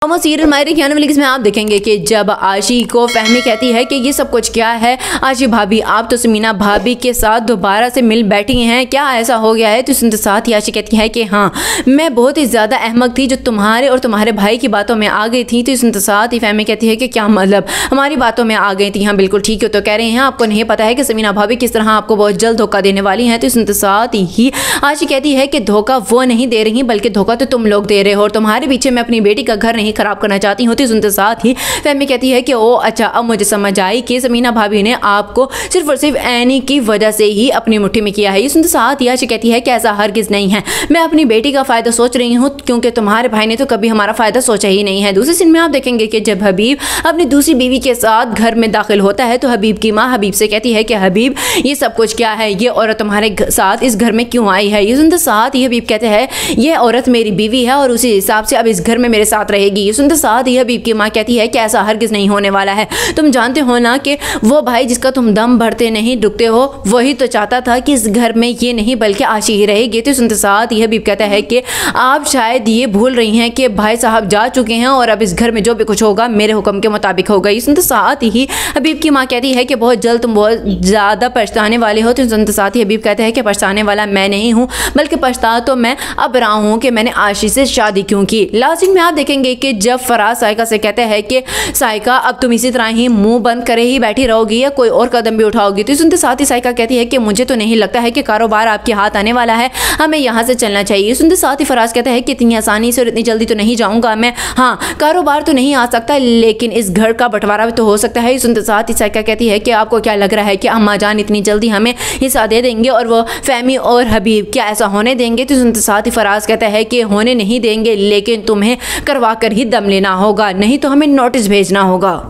वो सीरियल मायरे की आने वाली इसमें आप देखेंगे कि जब आशी को फहमी कहती है कि ये सब कुछ क्या है, आशी भाभी आप तो समीना भाभी के साथ दोबारा से मिल बैठी हैं, क्या ऐसा हो गया है? तो सुनते साथ ही आशी कहती है कि हाँ मैं बहुत ही ज़्यादा अहमक थी जो तुम्हारे और तुम्हारे भाई की बातों में आ गई थी। तो सुनते साथ ही फहमी कहती है कि क्या मतलब हमारी बातों में आ गई थी? हाँ बिल्कुल ठीक है। तो कह रहे हैं आपको नहीं पता है कि समीना भाभी किस तरह आपको बहुत जल्द धोखा देने वाली हैं। तो सुनते साथ ही आशी कहती है कि धोखा वो नहीं दे रही बल्कि धोखा तो तुम लोग दे रहे हो और तुम्हारे पीछे मैं अपनी बेटी का घर नहीं खराब करना चाहती हूँ। तो सुनते साथ ही फहमी कहती है कि ओ अच्छा अब मुझे समझ आई कि समीना भाभी ने आपको सिर्फ और सिर्फ ऐनी की वजह से ही अपनी मुट्ठी में किया है। ये सुनते साथ ही आशी कहती है कि ऐसा हरगिज नहीं है, मैं अपनी बेटी का फायदा सोच रही हूँ क्योंकि तुम्हारे भाई ने तो कभी हमारा फायदा सोचा ही नहीं है। दूसरे सीन में आप देखेंगे कि जब हबीब अपनी दूसरी बीवी के साथ घर में दाखिल होता है तो हबीब की माँ हबीब से कहती है कि हबीब ये सब कुछ क्या है, ये औरत तुम्हारे साथ इस घर में क्यों आई है? ये सुनते साथ ही हबीब कहते हैं ये औरत मेरी बीवी है और उसी हिसाब से अब इस घर में मेरे साथ रहेगी। ये सुनते साथ ही हबीब की माँ कहती है कि ऐसा हरगिज नहीं होने वाला है, तुम जानते हो ना कि वो भाई जिसका तुम दम भरते नहीं रुकते हो वही तो चाहता था कि इस घर में ये नहीं बल्कि आशी ही रहेगी। तो सुनते साथ ही हबीब कहता है कि आप शायद ये भूल रही हैं कि भाई साहब जा चुके हैं और अब इस घर में जो भी कुछ होगा मेरे हुक्म के मुताबिक होगा। ये सुनते साथ ही हबीब की माँ कहती है कि बहुत जल्द तुम बहुत ज़्यादा पछताने वाले हो। तो सुनते साथ ही हबीब कहता है कि पछताने वाला मैं नहीं हूँ बल्कि पछता तो मैं अब रहा हूँ कि मैंने आशी से शादी क्यों की। लास्ट में आप देखेंगे कि जब फराज साइका से कहते हैं कि साइका अब तुम इसी तरह ही मुंह बंद करे ही बैठी रहोगी या कोई और कदम भी उठाओगी? तो सुनते साथ ही साइका कहती है कि मुझे तो नहीं लगता है कि कारोबार आपके हाथ आने वाला है, हमें यहाँ से चलना चाहिए। सुनते साथ ही फराज कहता है कि इतनी आसानी से और इतनी जल्दी तो नहीं जाऊँगा मैं, हाँ कारोबार तो नहीं आ सकता लेकिन इस घर का बंटवारा भी तो हो सकता है। सुनते साथ ही साइका कहती है कि आपको क्या लग रहा है कि अम्मा जान इतनी जल्दी हमें हिस्सा दे देंगे और वो फहमी और हबीब क्या ऐसा होने देंगे? तो सुनते साथ ही फराज कहता है कि होने नहीं देंगे लेकिन तुम्हें करवा कर ही दम लेना होगा, नहीं तो हमें नोटिस भेजना होगा।